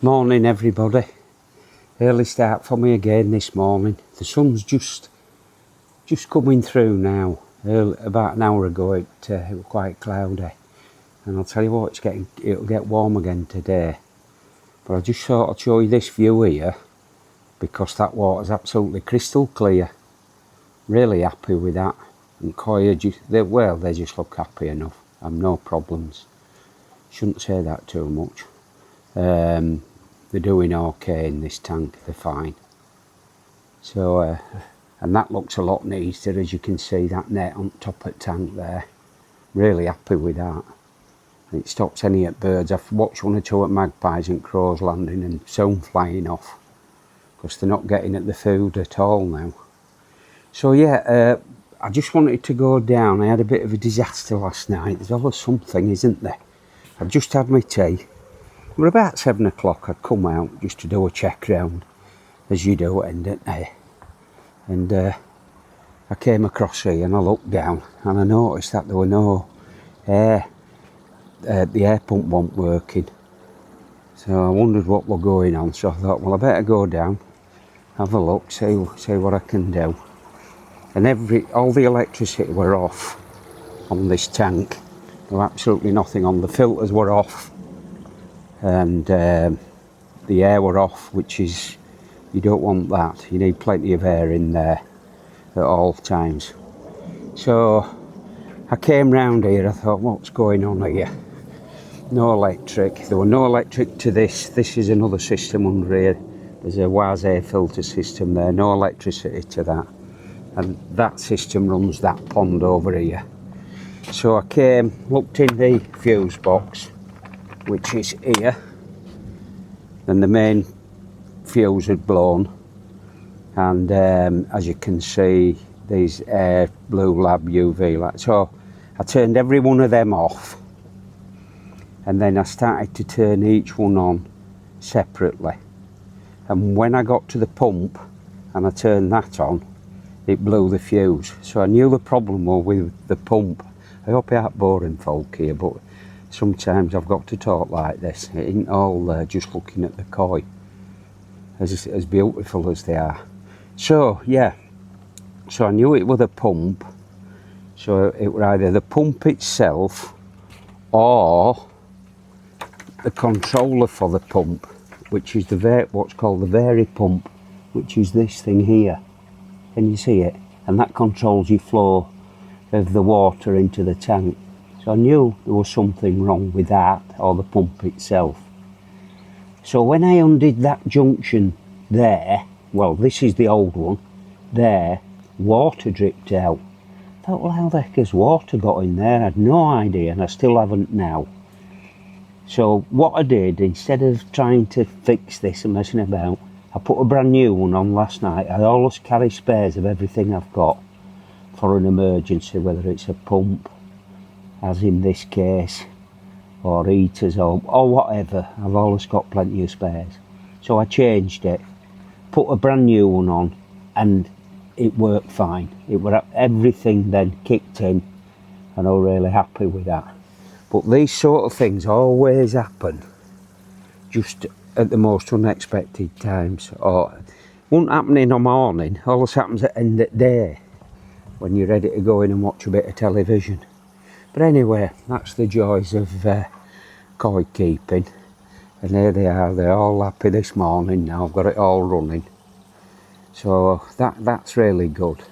Morning everybody. Early start for me again this morning. The sun's just coming through now. About an hour ago it was quite cloudy, and I'll tell you what, it'll get warm again today. But I just thought I'd show you this view here because that water's absolutely crystal clear. Really happy with that. And Koya, they just look happy enough. I've no problems. Shouldn't say that too much. They're doing okay in this tank, they're fine. So, and that looks a lot neater, as you can see, that net on top of the tank there. Really happy with that. It stops any at birds. I've watched one or two at magpies and crows landing and soon flying off because they're not getting at the food at all now. So yeah, I just wanted to go down. I had a bit of a disaster last night. There's always something, isn't there? I've just had my tea. We're about 7 o'clock. I'd come out just to do a check round, as you do, and I came across here and I looked down and I noticed that there were no air. The air pump wasn't working. So I wondered what was going on. So I thought, well, I better go down, have a look, see what I can do. And all the electricity were off on this tank. There was absolutely nothing on. The filters were off. And the air were off, which is, you don't want that. You need plenty of air in there at all times. So I came round here. I thought, what's going on here? No electric. There were no electric to this. This is another system under here. There's a WAS air filter system there. No electricity to that. And that system runs that pond over here. So I came, looked in the fuse box, which is here, and the main fuse had blown, and as you can see, these air blue lab UV lights. So I turned every one of them off, and then I started to turn each one on separately. And when I got to the pump and I turned that on, it blew the fuse. So I knew the problem was with the pump. I hope I ain't boring folk here, but sometimes I've got to talk like this. It ain't all just looking at the koi, as beautiful as they are. So yeah, so I knew it was a pump. So it was either the pump itself or the controller for the pump, which is what's called the vari pump, which is this thing here. Can you see it? And that controls your flow of the water into the tank. So I knew there was something wrong with that, or the pump itself. So when I undid that junction there, well, this is the old one, there, water dripped out. I thought, well, how the heck has water got in there? I had no idea, and I still haven't now. So what I did, instead of trying to fix this and messing about, I put a brand new one on last night. I always carry spares of everything I've got for an emergency, whether it's a pump, as in this case, or heaters or whatever. I've always got plenty of spares. So I changed it, put a brand new one on, and it worked fine. Everything then kicked in, and I was really happy with that. But these sort of things always happen just at the most unexpected times, or won't happen in the morning, always happens at the end of the day when you're ready to go in and watch a bit of television. But anyway, that's the joys of koi keeping. And there they are, they're all happy this morning now. I've got it all running. So that's really good.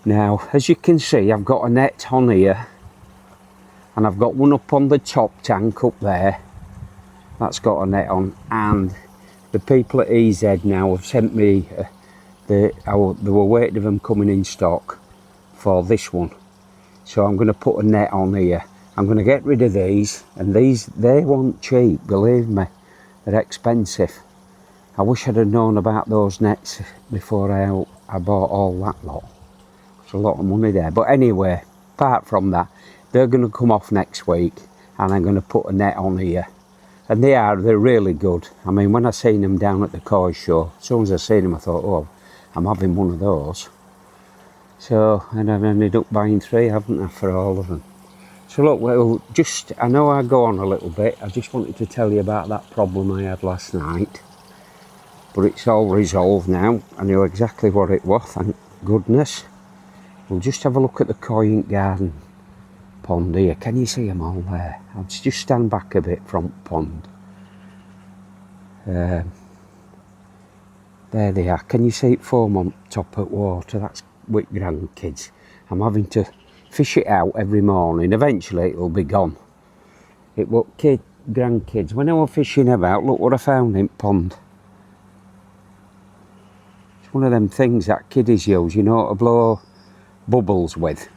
Now, as you can see, I've got a net on here, and I've got one up on the top tank up there. That's got a net on, and the people at EZ now have sent me, they were waiting for them coming in stock for this one. So I'm going to put a net on here. I'm going to get rid of these, and they weren't cheap, believe me. They're expensive. I wish I'd have known about those nets before I bought all that lot. It's a lot of money there. But anyway, apart from that, they're going to come off next week, and I'm going to put a net on here. And they're really good. I mean, when I seen them down at the koi show, as soon as I seen them, I thought, oh, I'm having one of those. So, and I've ended up buying 3, haven't I, for all of them. So look, well, just, I know I go on a little bit. I just wanted to tell you about that problem I had last night. But it's all resolved now. I knew exactly what it was, thank goodness. We'll just have a look at the koi garden pond here. Can you see them all there? I'll just stand back a bit from pond. There they are. Can you see it foam on top of water? That's with grandkids. I'm having to fish it out every morning. Eventually it'll be gone. It was grandkids. When I was fishing about, look what I found in pond. It's one of them things that kiddies use, you know, to blow bubbles with.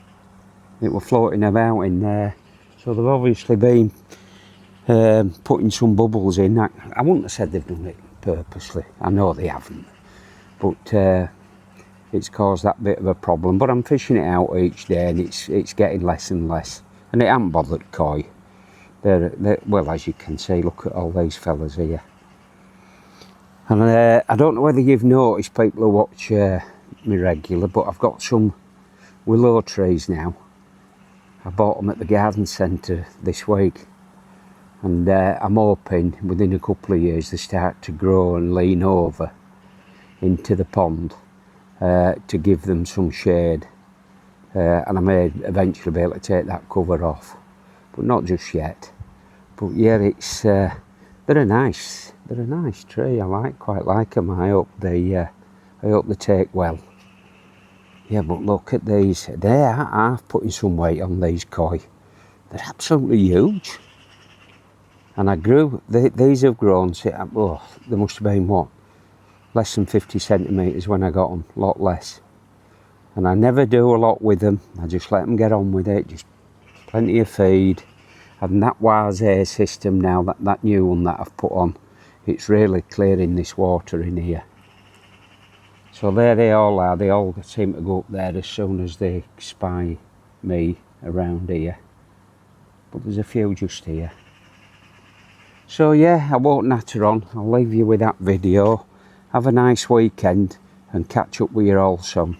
It was floating about in there. So they've obviously been putting some bubbles in. I wouldn't have said they've done it purposely. I know they haven't. But it's caused that bit of a problem. But I'm fishing it out each day and it's getting less and less. And it hasn't bothered koi. They're, well, as you can see, look at all these fellas here. And I don't know whether you've noticed, people who watch me regular, but I've got some willow trees now. I bought them at the garden centre this week. And I'm hoping within a couple of years they start to grow and lean over into the pond to give them some shade. And I may eventually be able to take that cover off, but not just yet. But yeah, it's they're a nice tree. Quite like them. I hope they take well. Yeah, but look at these. They are putting some weight on these koi. They're absolutely huge. And I grew, these have grown, oh, they must have been what? Less than 50 centimetres when I got them, a lot less. And I never do a lot with them, I just let them get on with it, just plenty of feed. And that Wise Air system now, that new one that I've put on, it's really clearing this water in here. So there they all are, they all seem to go up there as soon as they spy me around here. But there's a few just here. So yeah, I won't natter on. I'll leave you with that video. Have a nice weekend and catch up with you all soon.